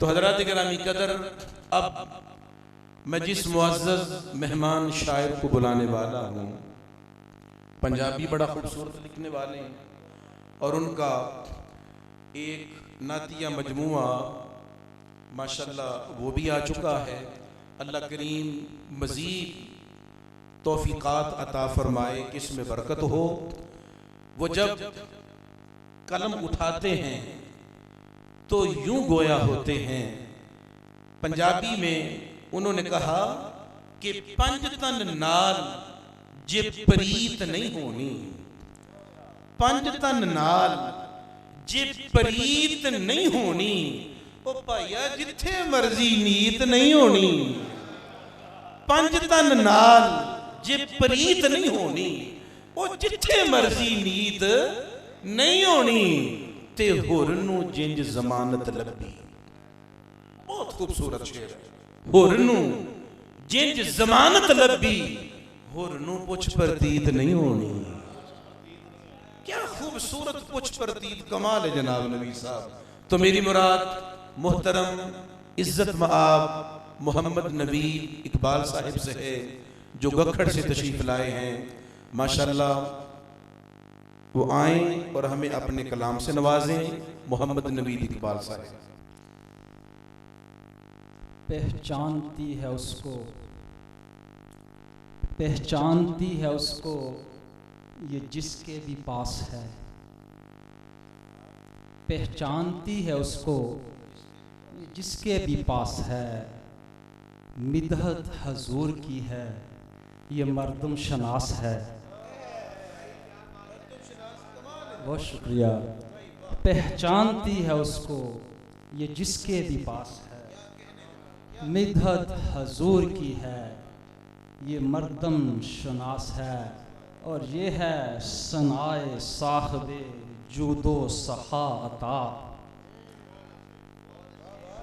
तो हज़रात गिरामी कदर, अब मैं जिस मुअज़्ज़ज़ मेहमान शायर को बुलाने वाला हूँ, पंजाबी बड़ा खूबसूरत लिखने वाले हैं और उनका एक नातिया मजमुआ माशाल्लाह वो भी आ चुका है। अल्लाह करीम मज़ीद तौफ़ीक़ात अता फरमाए कि इसमें बरकत हो। वो जब कलम उठाते हैं तो यूं गोया होते हैं। पंजाबी में उन्होंने कहा कि पंज तन नाल जे प्रीत नहीं होनी, पंज तन नाल जे प्रीत नहीं होनी, ओ भाइया जिथे मर्जी नीत नहीं होनी। पंज तन नाल जे प्रीत नहीं होनी, ओ जिथे मर्जी नीत नहीं होनी, ते हुर नू जिंज जमानत लभी। बहुत खूबसूरत शेर है। हुर नू जिंज जमानत लभी, हुर नू पुछ प्रतीत नहीं होनी। क्या खूबसूरत पुछ प्रतीत कमाल है जनाब नबी साहब। तो मेरी मुराद मोहतरम इज्जत मआब मोहम्मद नबी इकबाल साहिब से है, जो गखड़ से तशरीफ लाए हैं। माशाल्लाह वो आए और हमें अपने कलाम से नवाजें। मोहम्मद नबी इकबाल साहिब। पहचानती है उसको, पहचानती है उसको ये जिसके भी पास है। पहचानती है उसको ये जिसके भी पास है। मिदहत हजूर की है ये मर्दम शनास है। बहुत शुक्रिया। पहचानती है उसको ये जिसके भी पास है। मिदहत हजूर की है ये मर्दम शनास है। और ये है सनाए साहिबे जूदो सहा अता।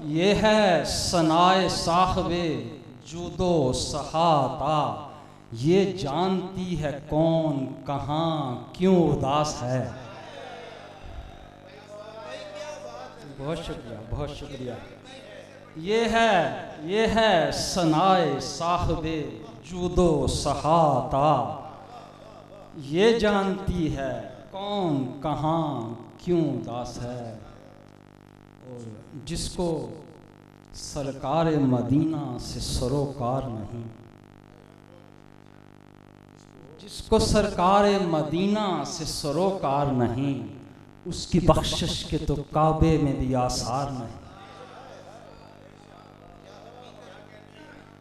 ये है सनाए साहिबे जूदो सहा अता। ये जानती है कौन कहाँ क्यों उदास है। बहुत शुक्रिया, बहुत शुक्रिया। ये है सनाए साहिबे जूदो सहाता। ये जानती है कौन कहाँ क्यों उदास है। और जिसको सरकार मदीना से सरोकार नहीं, जिसको सरकार मदीना से सरोकार नहीं, उसकी बख्शिश के तो काबे में भी आसार नहीं।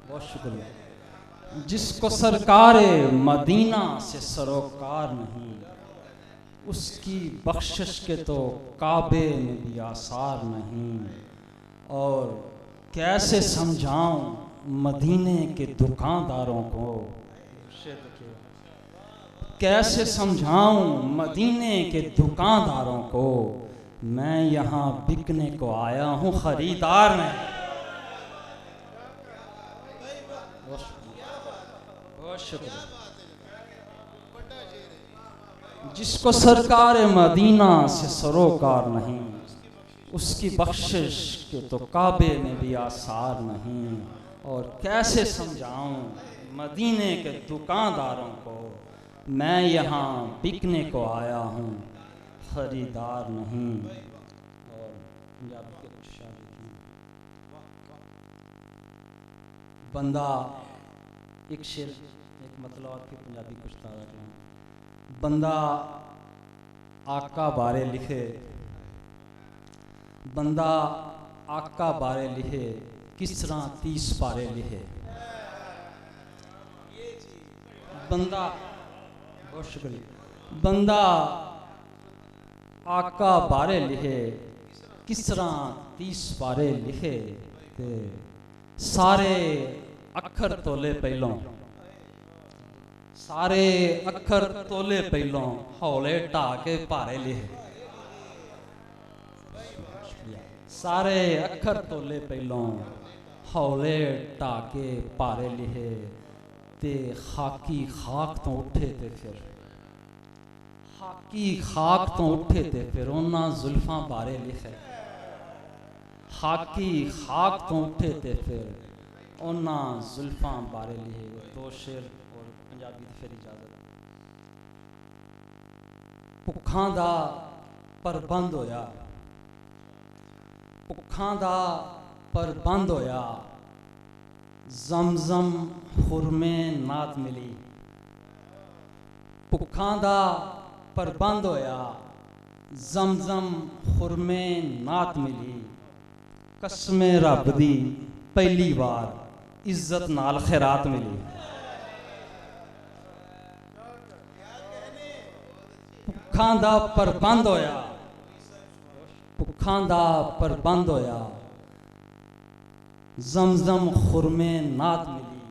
बहुत शुक्रिया। जिसको सरकार मदीना से सरोकार नहीं, उसकी बख्शिश के तो काबे में भी आसार नहीं। और कैसे समझाऊं मदीने के दुकानदारों को, कैसे समझाऊं मदीने के दुकानदारों को, मैं यहाँ बिकने को आया हूँ खरीदार नहीं। बहुत शुक्रिया। जिसको सरकार मदीना से सरोकार नहीं, उसकी बख्शिश के तो काबे में भी आसार नहीं। और कैसे समझाऊं मदीने के दुकानदारों को, मैं यहाँ बिकने को आया हूँ खरीदार नहीं। और पंजाबी के कुछ शेर लिखे। बंदा एक शेर, एक मतलब आपके पंजाबी कुछ ताज़ा करूँ। बंदा आका बारे लिखे, बंदा आका बारे लिखे, किस तरह 30 पारे लिखे। बंदा, बहुत शुक्रिया। बंदा आका बारे लिखे, किस तरह 30 पारे लिखे। ते सारे अखर तोले पहलों, सारे अखर तोले पहलों हौले ढा के भारे लिखे। सारे अखर तोले पहलों हौले ढा के भारे लिखे। ते खाकी खाक तो उठे ते फिर, खाकी खाक तो उठे ते फिर उन्हां जुल्फां बारे लिखे। हाकी खाक तो उठे थे फिर ओना जुल्फां बारे लिए। वो दो शेर और पंजाबी दी फिर इजाजत। भुखां दा प्रबंध होया, भुखां दा प्रबंध होया, जमजम खुरमे नात मिली। भुखां दा प्रबंध होया, जमजम खुरमे नात मिली। कसमे रब दी पहली बार इज्जत नाल खैरात मिली। भुखां दा प्रबंध होया, भुखां दा प्रबंध होया, जमजम खुरमे नात मिली।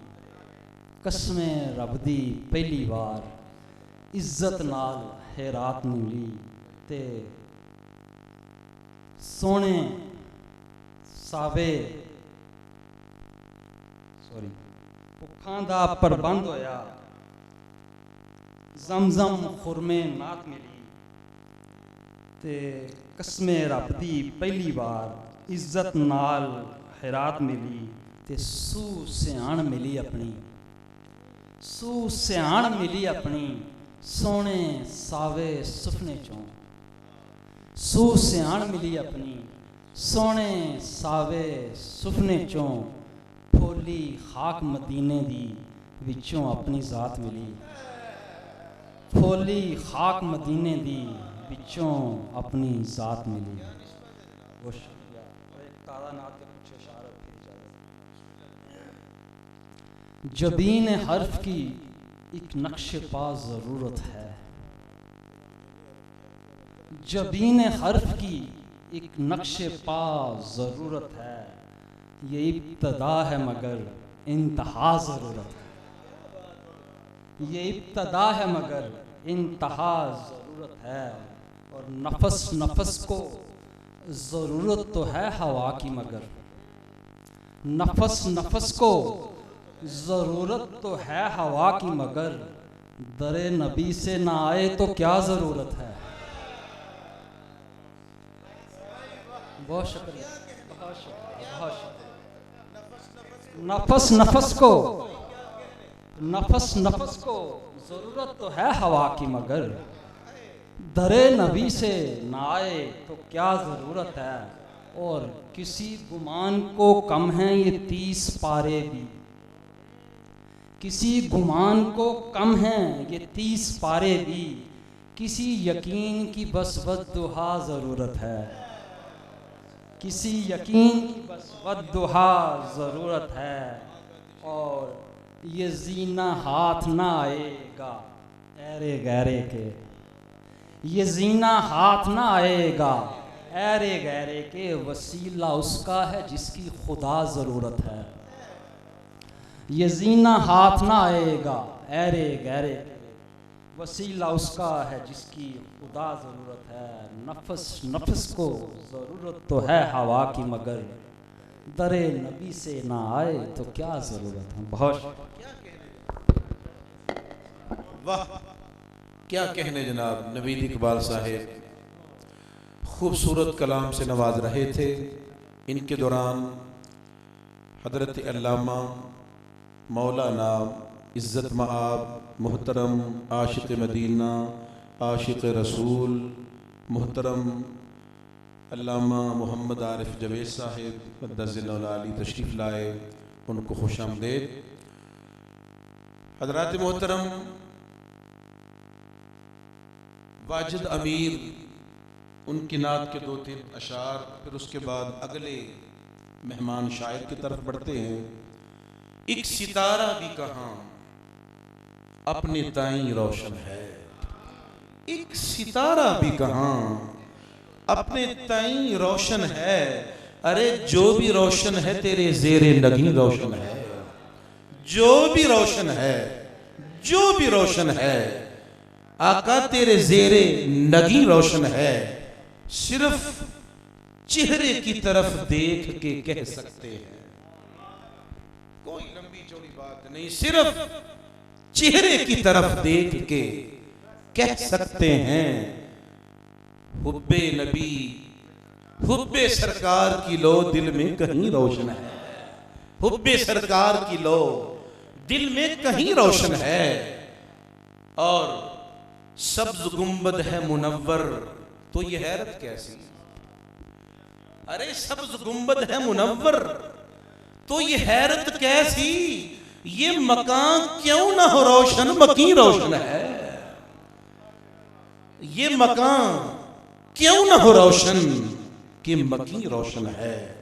कसमे रब दी पहली बार इज्जत नाल खैरात मिली। ते सोने सावे भुखां दा प्रबंध होया, जमजम खुरमे नात मिली। ते कसमे रब दी पहली बार इज्जत नाल खैरात मिली। ते सू सियाण मिली अपनी, सू सियाण मिली अपनी सोने सावे सुफने चों। सू सियाण मिली अपनी सोने सावे सुफने चों। फौली खाक मदीने दी विचों अपनी जात मिली। फौली खाक मदीने दी विचों अपनी जात मिली। वो शुक्रिया। और एक तारा नात के कुछ इशारे फिर जबीन हर्फ की एक नक्शे पा जरूरत है। जबीन हर्फ की एक नक्शे पा जरूरत है। ये इब्तदा है मगर इंतहा जरूरत है। ये इब्तदा है मगर इंतहा जरूरत है। और नफस नफस को जरूरत तो है हवा की मगर, नफस नफस को जरूरत तो है हवा की मगर, दरे नबी से ना आए तो क्या जरूरत है। बहुत शुक्रिया, बहुत शुक्रिया, बहुत शुक्रिया। नफस नफस को, नफस नफस को जरूरत तो है हवा की मगर, दरे नबी से ना आए तो क्या जरूरत है। और किसी गुमान को कम है ये 30 पारे भी, किसी गुमान को कम है ये 30 पारे भी। किसी यकीन की बस वद्दुहा जरूरत है। किसी यकीन की बस वद्दुहा ज़रूरत है। और ये जीना हाथ ना आएगा ऐरे गहरे के, ये जीना हाथ ना आएगा ऐरे गहरे के। वसीला उसका है जिसकी खुदा ज़रूरत है। ये जीना हाथ ना आएगा ऐरे गहरे के, वसीला उसका है जिसकी खुदा ज़रूरत है। नफस नफस को ज़रूरत तो है हवा की मगर, दरे नबी से ना आए तो क्या ज़रूरत है। बहुत वाह, क्या कहने जनाब। नवीद इकबाल साहेब खूबसूरत कलाम से नवाज रहे थे। इनके दौरान हजरत अल्लामा मौलाना इज़्ज़त मआब मुहतरम आशिक़ मदीना आशिक़ रसूल मुहतरम अल्लामा मोहम्मद आरिफ जवेद साहिब क़द्दसल्लहु अली तशरीफ़ लाए। उनको खुश आमदेद। हज़रात मोहतरम वाजिद अमीर, उनकी नात के 2-3 अशार, फिर उसके बाद अगले मेहमान शायर की तरफ बढ़ते हैं। एक सितारा भी कहाँ अपने ताईं रोशन है, एक सितारा भी कहाँ अपने ताईं रोशन है। अरे जो भी रोशन है तेरे ज़ेरे नगीं रोशन है। जो भी रोशन है, जो भी रोशन है आका तेरे ज़ेरे नगीं रोशन है। सिर्फ चेहरे की तरफ देख के कह सकते हैं, कोई लंबी चौड़ी बात नहीं, सिर्फ चेहरे की तरफ देख के कह सकते हैं। हुब्बे नबी हुब्बे सरकार की लो दिल में कहीं रोशन है, हुब्बे सरकार की लो दिल में कहीं रोशन है। और सब्ज गुंबद है मुनव्वर, तो ये हैरत कैसी, अरे सब्ज गुंबद है मुनव्वर तो ये हैरत कैसी, ये मकान क्यों ना हो रोशन, मकी रोशन है। ये मकान क्यों ना हो रोशन कि मकी रोशन है।